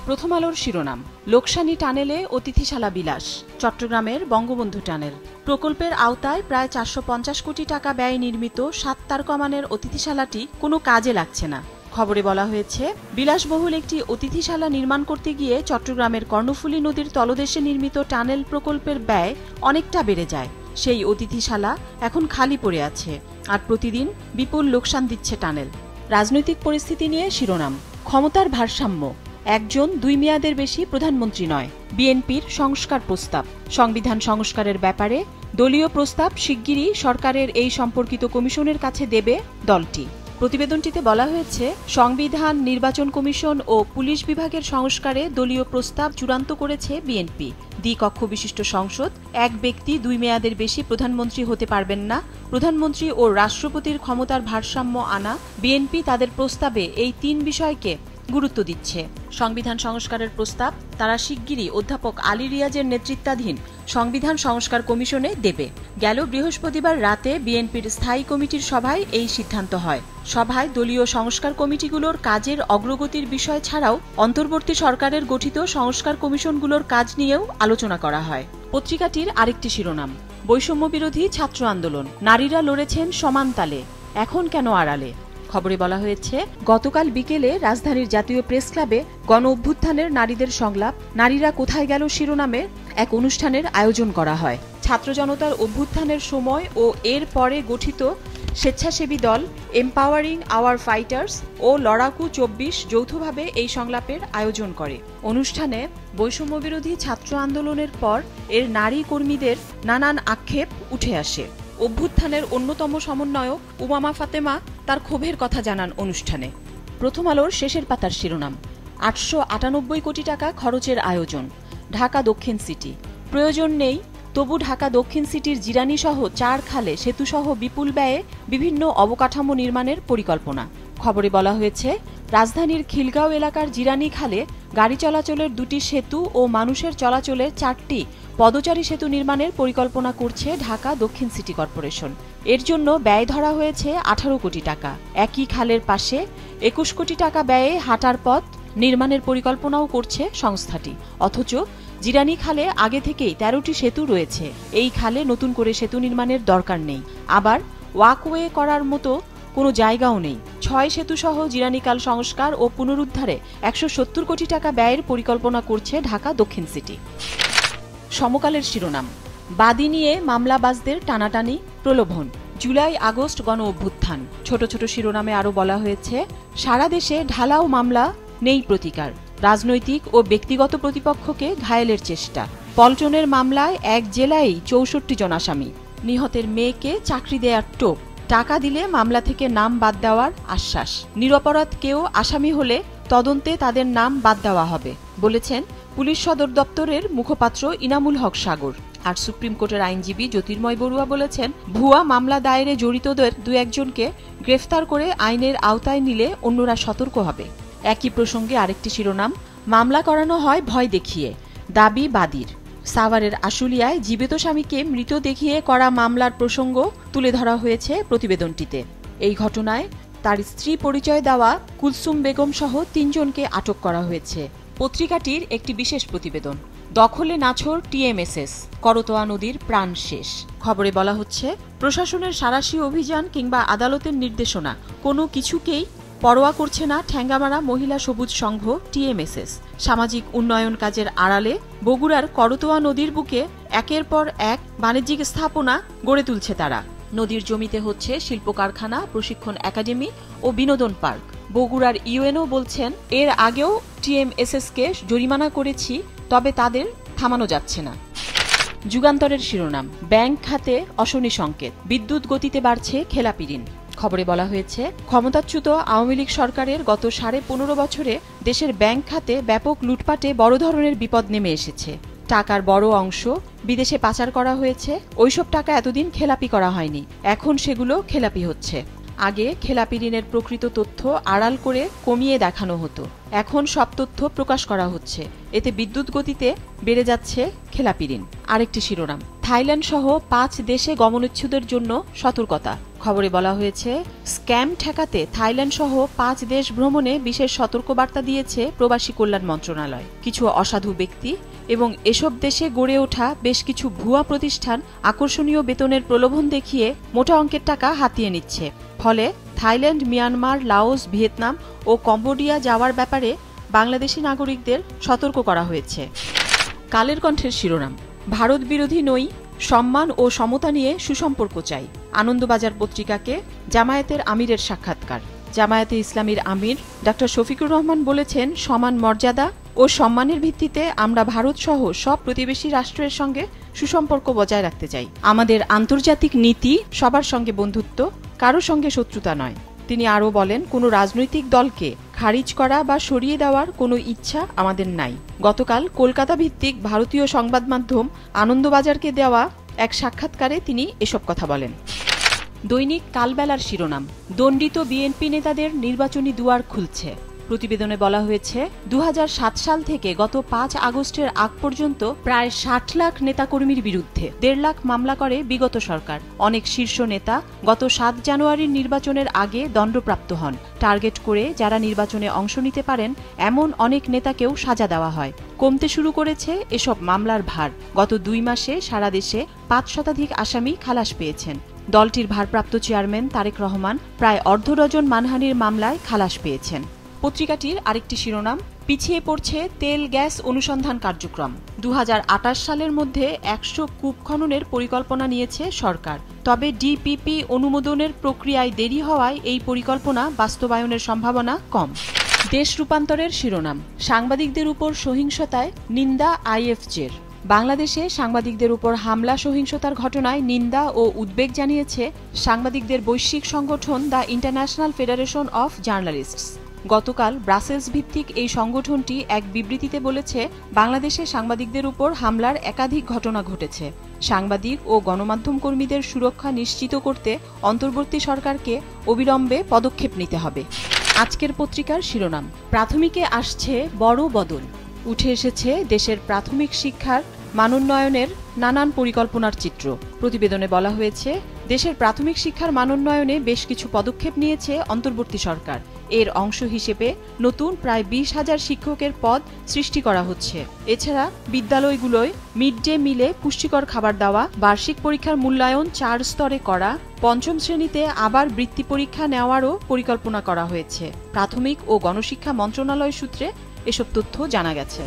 প্রথম আলোর শিরোনাম, লোকসানী টানেলে অতিথিশালা বিলাস। চট্টগ্রামের বঙ্গবন্ধু টানেল প্রকল্পের আওতায় প্রায় 450 কোটি টাকা ব্যয়ে নির্মিত 7 তারকা মানের অতিথিশালাটি কোনো কাজে লাগছে না। খবরে বলা হয়েছে, বিলাসবহুল একটি অতিথিশালা নির্মাণ করতে গিয়ে চট্টগ্রামের কর্ণফুলী নদীর তলদেশে নির্মিত টানেল প্রকল্পের ব্যয় অনেকটা বেড়ে যায়। সেই অতিথিশালা এখন খালি পড়ে আছে, আর প্রতিদিন বিপুল লোকসান দিচ্ছে টানেল। রাজনৈতিক পরিস্থিতি নিয়ে শিরোনাম, ক্ষমতার ভারসাম্য, একজন 2 মেয়াদের বেশি প্রধানমন্ত্রী নয়। বিএনপির সংস্কার প্রস্তাব, সংবিধান সংস্কারের ব্যাপারে দলীয় প্রস্তাব শিগগিরই সরকারের এই সম্পর্কিত কমিশনের কাছে দেবে দলটি। প্রতিবেদনটিতে বলা হয়েছে, সংবিধান, নির্বাচন কমিশন ও পুলিশ বিভাগের সংস্কারে দলীয় প্রস্তাব চূড়ান্ত করেছে বিএনপি। দ্বিকক্ষ বিশিষ্ট সংসদ, এক ব্যক্তি 2 মেয়াদের বেশি প্রধানমন্ত্রী হতে পারবেন না। প্রধানমন্ত্রী ও রাষ্ট্রপতির ক্ষমতার ভারসাম্য আনা। বিএনপি তাদের প্রস্তাবে এই 3 বিষয়কে গুরুত্ব দিচ্ছে। সংবিধান সংস্কারের প্রস্তাব তারা শিগগিরই অধ্যাপক আলী রিয়াজের নেতৃত্বাধীন সংবিধান সংস্কার কমিশনে দেবে। গেল বৃহস্পতিবার রাতে বিএনপির স্থায়ী কমিটির সভায় এই সিদ্ধান্ত হয়। সভায় দলীয় সংস্কার কমিটিগুলোর কাজের অগ্রগতির বিষয় ছাড়াও অন্তর্বর্তী সরকারের গঠিত সংস্কার কমিশনগুলোর কাজ নিয়েও আলোচনা করা হয়। পত্রিকাটির আরেকটি শিরোনাম, বৈষম্য বিরোধী ছাত্র আন্দোলন, নারীরা লড়েছেন সমান তালে, এখন কেন আড়ালে। খবরে বলা হয়েছে, গতকাল বিকেলে রাজধানীর জাতীয় প্রেস ক্লাবে গণ অভ্যুত্থানের নারীদের সংলাপ, নারীরা কোথায় গেল শিরোনামে এক অনুষ্ঠানের আয়োজন করা হয়। ছাত্র জনতার অভ্যুত্থানের সময় ও এর পরে গঠিত স্বেচ্ছাসেবী দল এম্পাওয়ারিং আওয়ার ফাইটার্স ও লড়াকু 24 যৌথভাবে এই সংলাপের আয়োজন করে। অনুষ্ঠানে বৈষম্য বিরোধী ছাত্র আন্দোলনের পর এর নারী কর্মীদের নানান আক্ষেপ উঠে আসে। অভ্যুত্থানের অন্যতম সমন্বয়ক উমামা ফাতেমা তার ক্ষোভের কথা জানান অনুষ্ঠানে। প্রথম আলোর শেষের পাতার শিরোনাম, 898 কোটি টাকা খরচের আয়োজন, ঢাকা দক্ষিণ সিটি। প্রয়োজন নেই, তবু ঢাকা দক্ষিণ সিটির জিরানী সহ 4 খালে সেতুসহ বিপুল ব্যয়ে বিভিন্ন অবকাঠামো নির্মাণের পরিকল্পনা। খবরে বলা হয়েছে, রাজধানীর খিলগাঁও এলাকার জিরানী খালে গাড়ি চলাচলের 2টি সেতু ও মানুষের চলাচলের 4টি পদচারী সেতু নির্মাণের পরিকল্পনা করছে ঢাকা দক্ষিণ সিটি কর্পোরেশন। এর জন্য ব্যয় ধরা হয়েছে 18 কোটি টাকা। একই খালের পাশে 21 কোটি টাকা ব্যয়ে হাঁটার পথ নির্মাণের পরিকল্পনাও করছে সংস্থাটি। অথচ জিরানী খালে আগে থেকেই 13টি সেতু রয়েছে। এই খালে নতুন করে সেতু নির্মাণের দরকার নেই। আবার ওয়াকওয়ে করার মতো কোনো জায়গাও নেই। 6 সেতু সহ জিরানীকাল সংস্কার ও পুনরুদ্ধারে 170 কোটি টাকা ব্যয়ের পরিকল্পনা করছে ঢাকা দক্ষিণ সিটি। সমকালের শিরোনাম, বাদী নিয়ে মামলাবাজদের টানাটানি, প্রলোভন, জুলাই আগস্ট গণ অভ্যুত্থান। ছোট ছোট শিরোনামে আরও বলা হয়েছে, সারা দেশে ঢালাও মামলা, নেই প্রতিকার, রাজনৈতিক ও ব্যক্তিগত প্রতিপক্ষকে ঘায়েলের চেষ্টা। পল্টনের মামলায় এক জেলায় 64 জন আসামি। নিহতের মেয়েকে চাকরি দেয়ার টোপ, টাকা দিলে মামলা থেকে নাম বাদ দেওয়ার আশ্বাস। নিরপরাধ কেউ আসামি হলে তদন্তে তাদের নাম বাদ দেওয়া হবে, বলেছেন পুলিশ সদর দপ্তরের মুখপাত্র ইনামুল হক সাগর। আর সুপ্রিম কোর্টের আইনজীবী জ্যোতির্ময় বড়ুয়া বলেছেন, ভুয়া মামলা দায়েরে জড়িতদের 2-1জনকে গ্রেফতার করে আইনের আওতায় নিলে অন্যরা সতর্ক হবে। একই প্রসঙ্গে আরেকটি শিরোনাম, মামলা করানো হয় ভয় দেখিয়ে, দাবি বাদীর। সাভারের আশুলিয়ায় জীবিত স্বামীকে মৃত দেখিয়ে করা মামলার প্রসঙ্গ তুলে ধরা হয়েছে প্রতিবেদনটিতে। এই ঘটনায় তার স্ত্রী পরিচয় দেওয়া কুলসুম বেগম সহ 3 জনকে আটক করা হয়েছে। পত্রিকাটির একটি বিশেষ প্রতিবেদন, দখলে নাছোড় টিএমএসএস, করতোয়া নদীর প্রাণ শেষ। খবরে বলা হচ্ছে, প্রশাসনের সাঁড়াশি অভিযান কিংবা আদালতের নির্দেশনা কোনো কিছুকেই পরোয়া করছে না ঠ্যাঙ্গামারা মহিলা সবুজ সংঘ টিএমএসএস। সামাজিক উন্নয়ন কাজের আড়ালে বগুড়ার করতোয়া নদীর বুকে একের পর এক বাণিজ্যিক স্থাপনা গড়ে তুলছে তারা। নদীর জমিতে হচ্ছে শিল্প কারখানা, প্রশিক্ষণ একাডেমি ও বিনোদন পার্ক। বগুড়ার ইউএনও বলছেন, এর আগেও টিএমএসএসকে জরিমানা করেছি, তবে তাদের থামানো যাচ্ছে না। যুগান্তরের শিরোনাম, ব্যাংক খাতে অশনি সংকেত, বিদ্যুৎ গতিতে বাড়ছে খেলাপি ঋণ। খবরে বলা হয়েছে, ক্ষমতাচ্যুত আওয়ামী লীগ সরকারের গত 15.5 বছরে দেশের ব্যাংক খাতে ব্যাপক লুটপাটে বড় ধরনের বিপদ নেমে এসেছে। টাকার বড় অংশ বিদেশে পাচার করা হয়েছে। ওইসব টাকা এতদিন খেলাপি করা হয়নি, এখন সেগুলো খেলাপি হচ্ছে। আগে খেলাপি ঋণের প্রকৃত তথ্য আড়াল করে কমিয়ে দেখানো হতো, এখন সব তথ্য প্রকাশ করা হচ্ছে। এতে বিদ্যুৎ গতিতে বেড়ে যাচ্ছে খেলাপি ঋণ। আরেকটি শিরোনাম, থাইল্যান্ড সহ 5 দেশে গমনোচ্ছুদের জন্য সতর্কতা। খবরে বলা হয়েছে, স্ক্যাম ঠেকাতে থাইল্যান্ড সহ 5 দেশ ভ্রমণে বিশেষ সতর্কবার্তা দিয়েছে প্রবাসী কল্যাণ মন্ত্রণালয়। কিছু অসাধু ব্যক্তি এবং এসব দেশে গড়ে ওঠা বেশ কিছু ভুয়া প্রতিষ্ঠান আকর্ষণীয় বেতনের প্রলোভন দেখিয়ে মোটা অঙ্কের টাকা হাতিয়ে নিচ্ছে। ফলে থাইল্যান্ড, মিয়ানমার, লাওস, ভিয়েতনাম ও কম্বোডিয়া যাওয়ার ব্যাপারে বাংলাদেশি নাগরিকদের সতর্ক করা হয়েছে। কালের কণ্ঠের শিরোনাম, ভারত বিরোধী নই, সম্মান ও সমতা নিয়ে সুসম্পর্ক চাই। আনন্দবাজার পত্রিকাকে জামায়াতের আমিরের সাক্ষাৎকার। জামায়াতে ইসলামীর আমির ডা শফিকুর রহমান বলেছেন, সমান মর্যাদা ও সম্মানের ভিত্তিতে আমরা ভারত সহ সব প্রতিবেশী রাষ্ট্রের সঙ্গে সুসম্পর্ক বজায় রাখতে চাই। আমাদের আন্তর্জাতিক নীতি সবার সঙ্গে বন্ধুত্ব, কারো সঙ্গে শত্রুতা নয়। তিনি আরও বলেন, কোনো রাজনৈতিক দলকে খারিজ করা বা সরিয়ে দেওয়ার কোনো ইচ্ছা আমাদের নাই। গতকাল কলকাতা ভিত্তিক ভারতীয় সংবাদ মাধ্যম আনন্দবাজারকে দেওয়া এক সাক্ষাৎকারে তিনি এসব কথা বলেন। দৈনিক কালবেলার শিরোনাম, দণ্ডিত বিএনপি নেতাদের নির্বাচনী দুয়ার খুলছে। প্রতিবেদনে বলা হয়েছে, 2007 সাল থেকে গত 5 আগস্টের আগ পর্যন্ত প্রায় 60 লাখ নেতাকর্মীর বিরুদ্ধে 1.5 লাখ মামলা করে বিগত সরকার। অনেক শীর্ষ নেতা গত 7 জানুয়ারির নির্বাচনের আগে দণ্ডপ্রাপ্ত হন। টার্গেট করে যারা নির্বাচনে অংশ নিতে পারেন এমন অনেক নেতাকেও সাজা দেওয়া হয়। কমতে শুরু করেছে এসব মামলার ভার। গত 2 মাসে সারা দেশে 5 শতাধিক আসামি খালাস পেয়েছেন। দলটির ভারপ্রাপ্ত চেয়ারম্যান তারেক রহমান প্রায় অর্ধ ডজন মানহানির মামলায় খালাস পেয়েছেন। পত্রিকাটির আরেকটি শিরোনাম, পিছিয়ে পড়ছে তেল গ্যাস অনুসন্ধান কার্যক্রম। 2028 সালের মধ্যে 100 কূপ খননের পরিকল্পনা নিয়েছে সরকার। তবে ডিপিপি অনুমোদনের প্রক্রিয়ায় দেরি হওয়ায় এই পরিকল্পনা বাস্তবায়নের সম্ভাবনা কম। দেশ রূপান্তরের শিরোনাম, সাংবাদিকদের উপর সহিংসতায় নিন্দা আইএফজের। বাংলাদেশে সাংবাদিকদের উপর হামলা সহিংসতার ঘটনায় নিন্দা ও উদ্বেগ জানিয়েছে সাংবাদিকদের বৈশ্বিক সংগঠন the international federation of journalists. গতকাল ব্রাসেলস ভিত্তিক এই সংগঠনটি এক বিবৃতিতে বলেছে, বাংলাদেশে সাংবাদিকদের উপর হামলার একাধিক ঘটনা ঘটেছে। সাংবাদিক ও গণমাধ্যম কর্মীদের সুরক্ষা নিশ্চিত করতে অন্তর্বর্তী সরকারকে অবিলম্বে পদক্ষেপ নিতে হবে। আজকের পত্রিকার শিরোনাম, প্রাথমিকে আসছে বড় বদল। উঠে এসেছে দেশের প্রাথমিক শিক্ষার মানোন্নয়নের নানান পরিকল্পনার চিত্র। প্রতিবেদনে বলা হয়েছে, দেশের প্রাথমিক শিক্ষার মানোন্নয়নে বেশ কিছু পদক্ষেপ নিয়েছে অন্তর্বর্তী সরকার। এর অংশ হিসেবে নতুন প্রায় 20,000 শিক্ষকের পদ সৃষ্টি করা হচ্ছে। এছাড়া বিদ্যালয়গুলোয় মিড ডে মিলে পুষ্টিকর খাবার দেওয়া, বার্ষিক পরীক্ষার মূল্যায়ন 4 স্তরে করা, 5ম শ্রেণীতে আবার বৃত্তি পরীক্ষা নেওয়ারও পরিকল্পনা করা হয়েছে। প্রাথমিক ও গণশিক্ষা মন্ত্রণালয় সূত্রে এসব তথ্য জানা গেছে।